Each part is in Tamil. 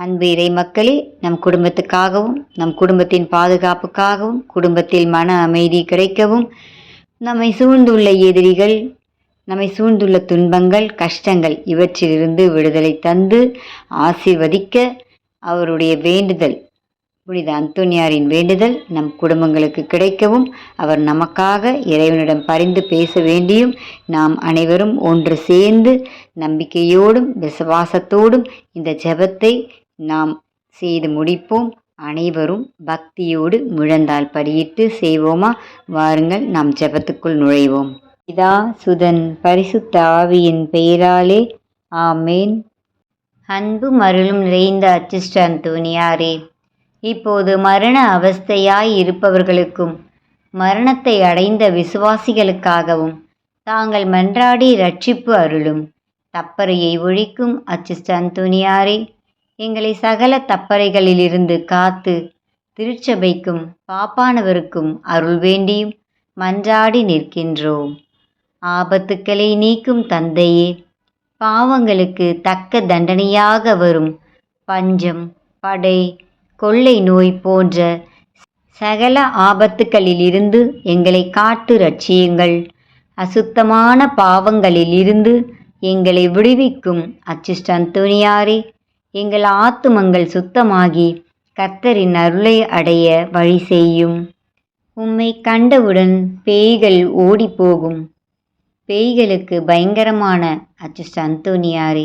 அன்பு இறை மக்களே, நம் குடும்பத்துக்காகவும் நம் குடும்பத்தின் பாதுகாப்புக்காகவும் குடும்பத்தில் மன அமைதி கிடைக்கவும் நம்மை சூழ்ந்துள்ள எதிரிகள், நம்மை சூழ்ந்துள்ள துன்பங்கள், கஷ்டங்கள் இவற்றிலிருந்து விடுதலை தந்து ஆசீர்வதிக்க அவருடைய வேண்டுதல், புனித அந்தோனியாரின் வேண்டுதல் நம் குடும்பங்களுக்கு கிடைக்கவும் அவர் நமக்காக இறைவனிடம் பரிந்து பேச வேண்டியும் நாம் அனைவரும் ஒன்று சேர்ந்து நம்பிக்கையோடும் விசுவாசத்தோடும் இந்த ஜெபத்தை நாம் செய்து முடிப்போம். அனைவரும் பக்தியோடு முழந்தால் படியிட்டு செய்வோமா? வாருங்கள், நாம் ஜெபத்துக்குள் நுழைவோம். பிதா, சுதன், பரிசுத்த ஆவியின் பெயராலே ஆமேன். அன்பும் அருளும் நிறைந்த அச்சிஷ்ட அந்தோனியாரே, இப்போது மரண அவஸ்தையாய் இருப்பவர்களுக்கும் மரணத்தை அடைந்த விசுவாசிகளுக்காகவும் தாங்கள் மன்றாடி இரட்சிப்பு அருளும். தப்பறையை ஒழிக்கும் அச்சிஷ்ட அந்தோனியாரே, எங்களை சகல தப்பறைகளிலிருந்து காத்து திருச்சபைக்கும் பாப்பானவருக்கும் அருள் வேண்டியும் மன்றாடி நிற்கின்றோம். ஆபத்துக்களை நீக்கும் தந்தையே, பாவங்களுக்கு தக்க தண்டனையாக வரும் பஞ்சம், படை, கொள்ளை நோய் போன்ற சகல ஆபத்துக்களிலிருந்து எங்களை காத்து ரட்சியுங்கள். அசுத்தமான பாவங்களிலிருந்து எங்களை விடுவிக்கும் அச்சிஷ்ட அந்தோனியாரே, எங்கள் ஆத்துமங்கள் சுத்தமாகி கர்த்தரின் அருளை அடைய வழி செய்யும். உம்மை கண்டவுடன் பேய்கள் ஓடிப்போகும். பேய்களுக்கு பயங்கரமான அச்சிஷ்ட அந்தோனியாரே,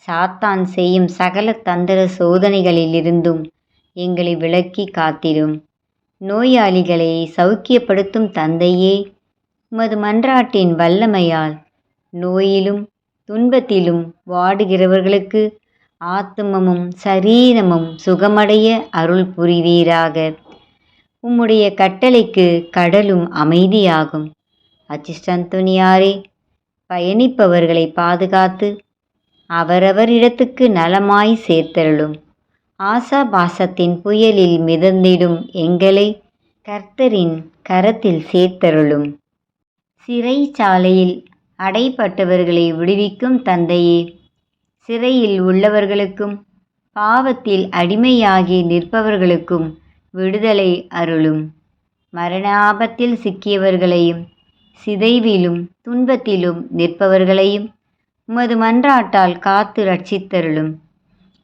சாத்தான் செய்யும் சகல தந்திர சோதனைகளிலிருந்தும் எங்களை விலக்கி காத்திடும். நோயாளிகளை சௌக்கியப்படுத்தும் தந்தையே, உமது மன்றாட்டின் வல்லமையால் நோயிலும் துன்பத்திலும் வாடுகிறவர்களுக்கு ஆத்துமமும் சரீரமும் சுகமடைய அருள் புரிவீராக. உம்முடைய கட்டளைக்கு கடலும் அமைதியாகும். அச்சிஷ்ட அந்தோனியாரே, பயணிப்பவர்களை பாதுகாத்து அவரவர் இடத்துக்கு நலமாய் சேர்த்தருளும். ஆசாபாசத்தின் புயலில் மிதந்திடும் எங்களை கர்த்தரின் கரத்தில் சேர்த்தருளும். சிறைச்சாலையில் அடைப்பட்டவர்களை விடுவிக்கும் தந்தையே, சிறையில் உள்ளவர்களுக்கும் பாவத்தில் அடிமையாகி நிற்பவர்களுக்கும் விடுதலை அருளும். மரண ஆபத்தில் சிக்கியவர்களையும் சிதைவிலும் துன்பத்திலும் நிற்பவர்களையும் உமது மன்றாட்டால் காத்து ரட்சித்தருளும்.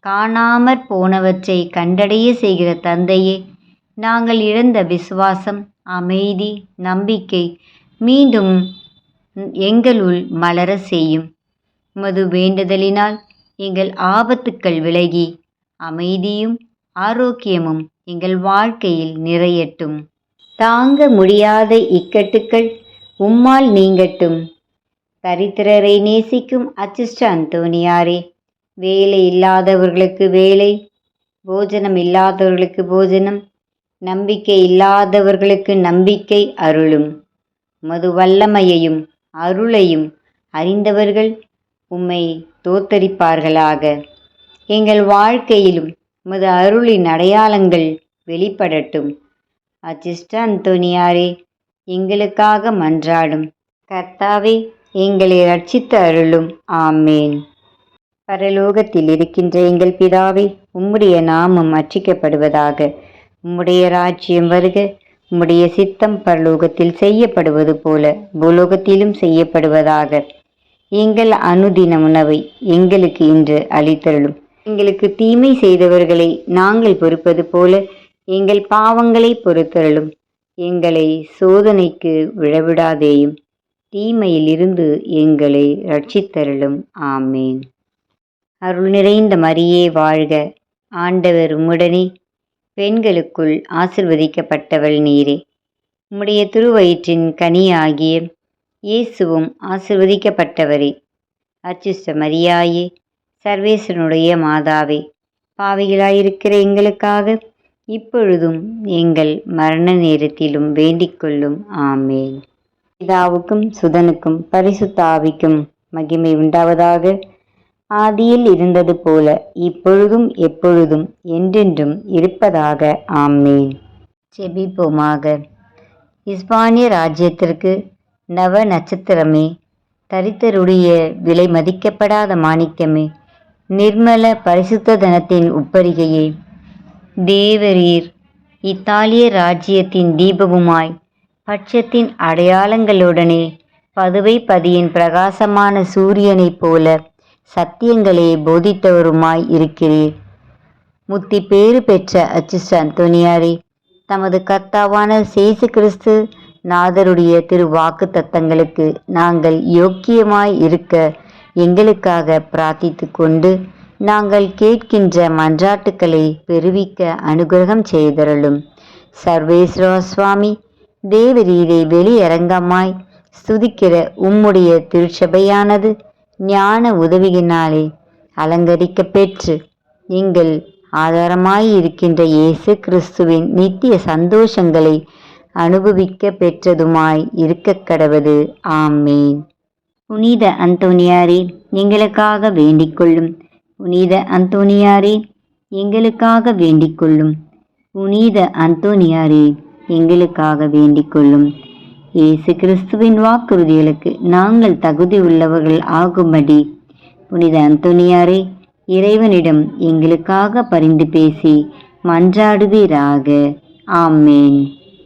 காணாமற் போனவற்றை கண்டடைய செய்கிற தந்தையே, நாங்கள் இழந்த விசுவாசம், அமைதி, நம்பிக்கை மீண்டும் எங்களுள் மலர செய்யும். உமது வேண்டுதலினால் எங்கள் ஆபத்துக்கள் விலகி அமைதியும் ஆரோக்கியமும் எங்கள் வாழ்க்கையில் நிறையட்டும். தாங்க முடியாத இக்கட்டுக்கள் உம்மால் நீங்கட்டும். தரித்திரரை நேசிக்கும் அச்சிஷ்ட அந்தோனியாரே, வேலை இல்லாதவர்களுக்கு வேலை, போஜனம் இல்லாதவர்களுக்கு போஜனம், நம்பிக்கை இல்லாதவர்களுக்கு நம்பிக்கை அருளும். உமது வல்லமையையும் அருளையும் அறிந்தவர்கள் உம்மை தோத்தரிப்பார்களாக. எங்கள் வாழ்க்கையிலும் உமது அருளின் அடையாளங்கள் வெளிப்படட்டும். அச்சிஷ்ட அந்தோனியாரே, எங்களுக்காக மன்றாடும். கர்த்தாவே, எங்களை ரட்சித்து அருளும். ஆமேன். பரலோகத்தில் இருக்கின்ற எங்கள் பிதாவே, உம்முடைய நாமம் அர்ச்சிக்கப்படுவதாக. உம்முடைய ராஜ்யம் வருக. உம்முடைய சித்தம் பரலோகத்தில் செய்யப்படுவது போல பூலோகத்திலும் செய்யப்படுவதாக. எங்கள் அனுதின உணவை எங்களுக்கு இன்று அளித்தருளும். எங்களுக்கு தீமை செய்தவர்களை நாங்கள் பொறுப்பது போல எங்கள் பாவங்களை பொறுத்தருளும். எங்களை சோதனைக்கு விழவிடாதேயும், தீமையிலிருந்து எங்களை ரட்சித்தருளும். ஆமேன். அருள் நிறைந்த மரியே வாழ்க. ஆண்டவர் உம்முடனே, பெண்களுக்குள் ஆசிர்வதிக்கப்பட்டவள் நீரே. உம்முடைய திருவயிற்றின் கனியாகிய இயேசுவும் ஆசிர்வதிக்கப்பட்டவரே. அச்சிஷ்ட மரியாயே, சர்வேசனுடைய மாதாவே, பாவிகளாயிருக்கிற எங்களுக்காக இப்பொழுதும் எங்கள் மரண நேரத்திலும் வேண்டிக்கொள்ளும். ஆமேன். பிதாவுக்கும் சுதனுக்கும் பரிசுத்த ஆவிக்கும் மகிமை உண்டாவதாக. ஆதியில் இருந்தது போல இப்பொழுதும் எப்பொழுதும் என்றென்றும் இருப்பதாக. ஆமேன். செபிப்போமாக. இஸ்பானிய ராஜ்யத்திற்கு நவ நட்சத்திரமே, தரித்தருடைய விலை மதிக்கப்படாத மாணிக்கமே, நிர்மல பரிசுத்த தனத்தின் உப்பரிகையே, தேவரீர் இத்தாலிய ராஜ்யத்தின் தீபமுமாய் பட்சத்தின் அடையாளங்களுடனே பதுவை பதியின் பிரகாசமான சூரியனைப் போல சத்தியங்களே போதித்தவருமாய் இருக்கிறீர். முத்தி பேறு பெற்ற அச்சிஸ்ட அந்தோனியாரே, தமது கர்த்தாவான இயேசு கிறிஸ்து நாதருடைய திரு வாக்கு தத்தங்களுக்கு நாங்கள் யோக்கியமாய் இருக்க எங்களுக்காக பிரார்த்தித்து கொண்டு நாங்கள் கேட்கின்ற மன்றாட்டுக்களை பெறுவிக்க அனுகிரகம் செய்தருளும். சர்வேஸ்வர சுவாமி, தேவரீரை வெளியரங்கமாய் ஸ்துதிக்கிற உம்முடைய திருச்சபையானது ஞான உதவியினாலே அலங்கரிக்க பெற்று எங்கள் ஆதாரமாயிருக்கின்ற இயேசு கிறிஸ்துவின் நித்திய சந்தோஷங்களை அனுபவிக்க பெற்றதுமாய் இருக்க கடவது. ஆமேன். புனித அந்தோனியாரே, எங்களுக்காக வேண்டிக் கொள்ளும். புனித அந்தோனியாரே, எங்களுக்காக வேண்டிக் கொள்ளும். புனித அந்தோனியாரே, எங்களுக்காக வேண்டிக் கொள்ளும். இயேசு கிறிஸ்துவின் வாக்குறுதிகளுக்கு நாங்கள் தகுதி உள்ளவர்கள் ஆகும்படி புனித அந்தோனியாரே, இறைவனிடம் எங்களுக்காக பரிந்து பேசி மன்றாடுவீராக. ஆமேன்.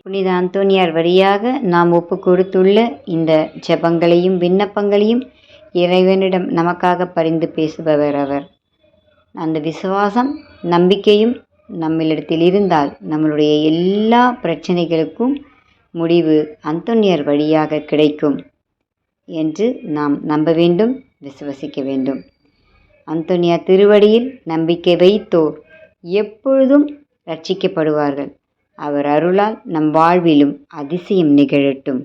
புனித அந்தோனியார் வழியாக நாம் ஒப்பு கொடுத்துள்ள இந்த ஜெபங்களையும் விண்ணப்பங்களையும் இறைவனிடம் நமக்காக பரிந்து பேசுபவர் அவர். அந்த விசுவாசம் நம்பிக்கையும் நம்மளிடத்தில் இருந்தால் நம்மளுடைய எல்லா பிரச்சனைகளுக்கும் முடிவு அந்தோனியார் வழியாக கிடைக்கும் என்று நாம் நம்ப வேண்டும், விசுவசிக்க வேண்டும். அந்தோனியார் திருவடியில் நம்பிக்கை வைத்தோர் எப்பொழுதும் ரட்சிக்கப்படுவார்கள். அவர் அருளால் நம் வாழ்விலும் அதிசயம் நிகழட்டும்.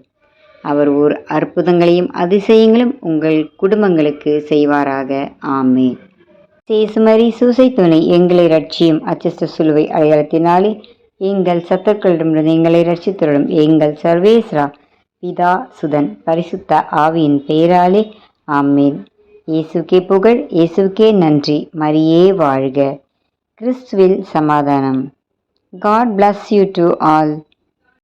அவர் ஓர் அற்புதங்களையும் அதிசயங்களும் உங்கள் குடும்பங்களுக்கு செய்வாராக. ஆமேன். சேசுமரி சூசை துணை எங்களை ரட்சியும். அச்சஸ்ட சிலுவை அடையாளத்தினாலே எங்கள் சத்துருக்களிடமிருந்து எங்களை ரட்சித்தருளும். எங்கள் சர்வேஸ்வரா, பிதா, சுதன், பரிசுத்த ஆவியின் பெயராலே. ஆமேன். இயேசுக்கே புகழ், இயேசுக்கே நன்றி, மரியே வாழ்க. கிறிஸ்துவில் சமாதானம். God bless you to all.